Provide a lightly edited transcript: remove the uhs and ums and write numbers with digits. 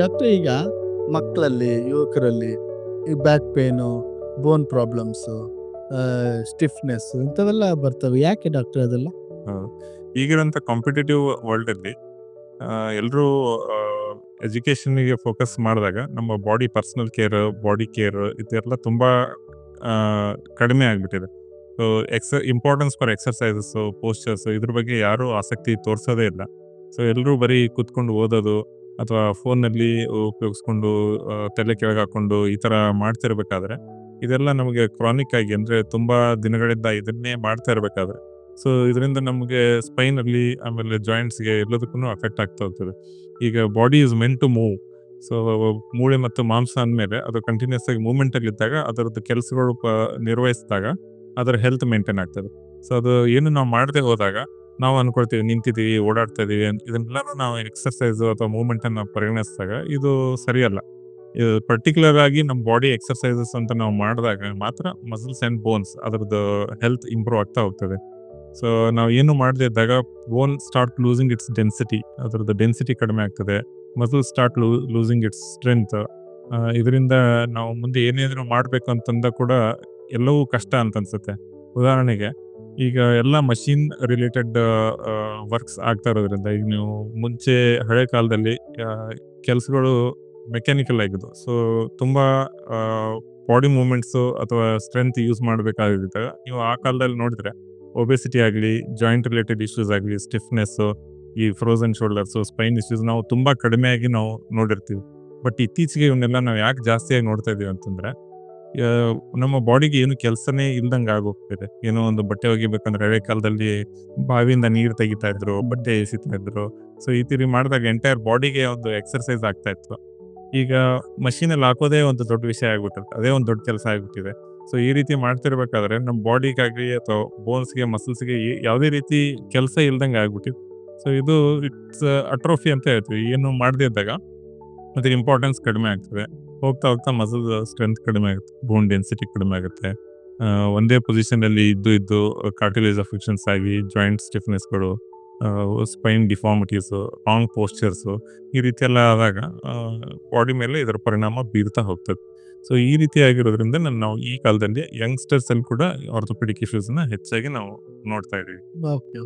Doctor, ಈಗ ಮಕ್ಕಳಲ್ಲಿ, ಯುವಕರಲ್ಲಿ ಈ ಬ್ಯಾಕ್ ಪೇನು, ಬೋನ್ ಪ್ರಾಬ್ಲಮ್ಸು, ಸ್ಟಿಫ್ನೆಸ್ ಇಂಥವೆಲ್ಲ ಬರ್ತವೆ. ಯಾಕೆ ಡಾಕ್ಟರ್ ಅದೆಲ್ಲ? ಹೌದು. ಈಗಿರೋಂಥ ಕಾಂಪಿಟೇಟಿವ್ ವರ್ಲ್ಡಲ್ಲಿ ಎಲ್ಲರೂ ಎಜುಕೇಷನ್ನಿಗೆ ಫೋಕಸ್ ಮಾಡಿದಾಗ ನಮ್ಮ ಪರ್ಸನಲ್ ಕೇರ್, ಬಾಡಿ ಕೇರ್ ಇದೆಲ್ಲ ತುಂಬ ಕಡಿಮೆ ಆಗಿಬಿಟ್ಟಿದೆ. ಸೊ ಇಂಪಾರ್ಟೆನ್ಸ್ ಫಾರ್ ಎಕ್ಸರ್ಸೈಸಸ್ಸು, ಪೋಸ್ಚರ್ಸು ಇದ್ರ ಬಗ್ಗೆ ಯಾರೂ ಆಸಕ್ತಿ ತೋರಿಸೋದೇ ಇಲ್ಲ. ಸೊ ಎಲ್ಲರೂ ಬರೀ ಕೂತ್ಕೊಂಡು ಓದೋದು ಅಥವಾ ಫೋನಲ್ಲಿ ಉಪಯೋಗಿಸ್ಕೊಂಡು ತಲೆ ಕೆಳಗೆ ಹಾಕ್ಕೊಂಡು ಈ ಥರ ಮಾಡ್ತಿರ್ಬೇಕಾದ್ರೆ ಇದೆಲ್ಲ ನಮಗೆ ಕ್ರಾನಿಕ್ ಆಗಿ, ಅಂದರೆ ತುಂಬ ದಿನಗಳಿಂದ ಇದನ್ನೇ ಮಾಡ್ತಾ ಇರಬೇಕಾದ್ರೆ ಸೊ ಇದರಿಂದ ನಮಗೆ ಸ್ಪೈನಲ್ಲಿ, ಆಮೇಲೆ ಜಾಯಿಂಟ್ಸ್ಗೆ ಎಲ್ಲದಕ್ಕೂ ಅಫೆಕ್ಟ್ ಆಗ್ತಾ ಹೋಗ್ತದೆ. ಈಗ body is meant to move. So ಮೂಳೆ ಮತ್ತು ಮಾಂಸ ಅಂದಮೇಲೆ ಅದು ಕಂಟಿನ್ಯೂಸ್ ಆಗಿ ಮೂವ್ಮೆಂಟಲ್ಲಿದ್ದಾಗ ಅದರದ್ದು ಕೆಲಸಗಳು ನಿರ್ವಹಿಸಿದಾಗ ಅದರ ಹೆಲ್ತ್ ಮೇಂಟೈನ್ ಆಗ್ತದೆ. ಸೊ ಅದು ಏನು ನಾವು ಮಾಡದೆ ಹೋದಾಗ ನಾವು ಅನ್ಕೊಳ್ತೀವಿ ನಿಂತಿದ್ದೀವಿ, ಓಡಾಡ್ತಾ ಇದೀವಿ, ಇದನ್ನೆಲ್ಲ ನಾವು ಎಕ್ಸರ್ಸೈಸು ಅಥವಾ ಮೂವ್ಮೆಂಟನ್ನು ಪರಿಗಣಿಸಿದಾಗ ಇದು ಸರಿಯಲ್ಲ. ಇದು ಪರ್ಟಿಕ್ಯುಲರ್ ಆಗಿ ನಮ್ಮ ಬಾಡಿ ಎಕ್ಸರ್ಸೈಸಸ್ ಅಂತ ನಾವು ಮಾಡಿದಾಗ ಮಾತ್ರ ಮಸಲ್ಸ್ ಆ್ಯಂಡ್ ಬೋನ್ಸ್ ಅದರದ್ದು ಹೆಲ್ತ್ ಇಂಪ್ರೂವ್ ಆಗ್ತಾ ಹೋಗ್ತದೆ. ಸೊ ನಾವು ಏನು ಮಾಡದೇ ಇದ್ದಾಗ ಬೋನ್ ಸ್ಟಾರ್ಟ್ ಲೂಸಿಂಗ್ ಇಟ್ಸ್ ಡೆನ್ಸಿಟಿ, ಅದರದ್ದು ಡೆನ್ಸಿಟಿ ಕಡಿಮೆ ಆಗ್ತದೆ. Muscle start losing it's strength. ಇದರಿಂದ ನಾವು ಮುಂದೆ ಏನೇನಾದರೂ ಮಾಡಬೇಕು ಅಂತಂದ ಕೂಡ ಎಲ್ಲವೂ ಕಷ್ಟ ಅಂತ ಅನ್ಸುತ್ತೆ. ಉದಾಹರಣೆಗೆ ಈಗ ಎಲ್ಲ ಮಷೀನ್ ರಿಲೇಟೆಡ್ ವರ್ಕ್ಸ್ ಆಗ್ತಾ ಇರೋದ್ರಿಂದ, ಈಗ ನೀವು ಮುಂಚೆ ಹಳೆ ಕಾಲದಲ್ಲಿ ಕೆಲಸಗಳು ಮೆಕ್ಯಾನಿಕಲ್ ಆಗಿದ್ದು. ಸೊ ತುಂಬ ಬಾಡಿ ಮೂವ್ಮೆಂಟ್ಸು ಅಥವಾ ಸ್ಟ್ರೆಂತ್ ಯೂಸ್ ಮಾಡಬೇಕಾಗಿದ್ದಾಗ ನೀವು ಆ ಕಾಲದಲ್ಲಿ ನೋಡಿದ್ರೆ ಒಬೆಸಿಟಿ ಆಗಲಿ, ಜಾಯಿಂಟ್ ರಿಲೇಟೆಡ್ ಇಶ್ಯೂಸ್ ಆಗಲಿ, ಸ್ಟಿಫ್ನೆಸ್ಸು, ಈ ಫ್ರೋಸನ್ ಶೋಲ್ಡರ್ಸು, ಸ್ಪೈನ್ ಇಶ್ಯೂಸ್ ನಾವು ತುಂಬ ಕಡಿಮೆಯಾಗಿ ನಾವು ನೋಡಿರ್ತೀವಿ. ಬಟ್ ಇತ್ತೀಚೆಗೆ ಇವನ್ನೆಲ್ಲ ನಾವು ಯಾಕೆ ಜಾಸ್ತಿಯಾಗಿ ನೋಡ್ತಾ ಇದೀವಿ ಅಂತಂದರೆ, ನಮ್ಮ ಬಾಡಿಗೆ ಏನು ಕೆಲಸನೇ ಇಲ್ದಂಗೆ ಆಗೋಗ್ತಿದೆ. ಏನೋ ಒಂದು ಬಟ್ಟೆ ಒಗಿಬೇಕಂದ್ರೆ ಹಳೆ ಕಾಲದಲ್ಲಿ ಬಾವಿಯಿಂದ ನೀರು ತೆಗಿತಾ ಇದ್ರು, ಬಟ್ಟೆ ಎಸಿತಾ ಇದ್ರು. ಸೊ ಈ ತಿರಿ ಮಾಡಿದಾಗ ಎಂಟೈರ್ ಬಾಡಿಗೆ ಒಂದು ಎಕ್ಸರ್ಸೈಸ್ ಆಗ್ತಾ ಇತ್ತು. ಈಗ ಮಷೀನಲ್ಲಿ ಹಾಕೋದೇ ಒಂದು ದೊಡ್ಡ ವಿಷಯ ಆಗ್ಬಿಟ್ಟಿದೆ, ಅದೇ ಒಂದು ದೊಡ್ಡ ಕೆಲಸ ಆಗ್ಬಿಟ್ಟಿದೆ. ಸೊ ಈ ರೀತಿ ಮಾಡ್ತಿರ್ಬೇಕಾದ್ರೆ ನಮ್ಮ ಬಾಡಿಗಾಗಲಿ ಅಥವಾ ಬೋನ್ಸ್ಗೆ, ಮಸಲ್ಸ್ಗೆ ಯಾವುದೇ ರೀತಿ ಕೆಲಸ ಇಲ್ದಂಗೆ ಆಗ್ಬಿಟ್ಟಿದೆ. ಸೊ ಇದು ಇಟ್ಸ್ ಅಟ್ರೋಫಿ ಅಂತ ಹೇಳ್ತೀವಿ. ಏನು ಮಾಡದೇ ಇದ್ದಾಗ ಅದ್ರ ಇಂಪಾರ್ಟೆನ್ಸ್ ಕಡಿಮೆ ಆಗ್ತದೆ. ಹೋಗ್ತಾ ಹೋಗ್ತಾ ಮಸಲ್ ಸ್ಟ್ರೆಂತ್ ಕಡಿಮೆ ಆಗುತ್ತೆ, ಬೋನ್ ಡೆನ್ಸಿಟಿ ಕಡಿಮೆ ಆಗುತ್ತೆ. ಒಂದೇ ಪೊಸಿಷನಲ್ಲಿ ಇದ್ದು ಕಾರ್ಟಿಲೇಜ್ ಅಫೆಕ್ಷನ್ಸ್ ಆಗಿ ಜಾಯಿಂಟ್ ಸ್ಟಿಫ್ನೆಸ್ಗಳು, ಸ್ಪೈನ್ ಡಿಫಾರ್ಮಿಟೀಸು, ರಾಂಗ್ ಪೋಸ್ಚರ್ಸು ಈ ರೀತಿ ಎಲ್ಲ ಆದಾಗ ಬಾಡಿ ಮೇಲೆ ಇದರ ಪರಿಣಾಮ ಬೀರ್ತಾ ಹೋಗ್ತದೆ. ಸೊ ಈ ರೀತಿ ಆಗಿರೋದ್ರಿಂದ ನಾವು ಈ ಕಾಲದಲ್ಲಿ ಯಂಗ್ಸ್ಟರ್ಸ್ ಅಲ್ಲಿ ಕೂಡ ಆರ್ಥೋಪೆಡಿಕ್ ಇಶ್ಯೂಸ್ನ ಹೆಚ್ಚಾಗಿ ನಾವು ನೋಡ್ತಾ ಇದೀವಿ. ಓಕೆ.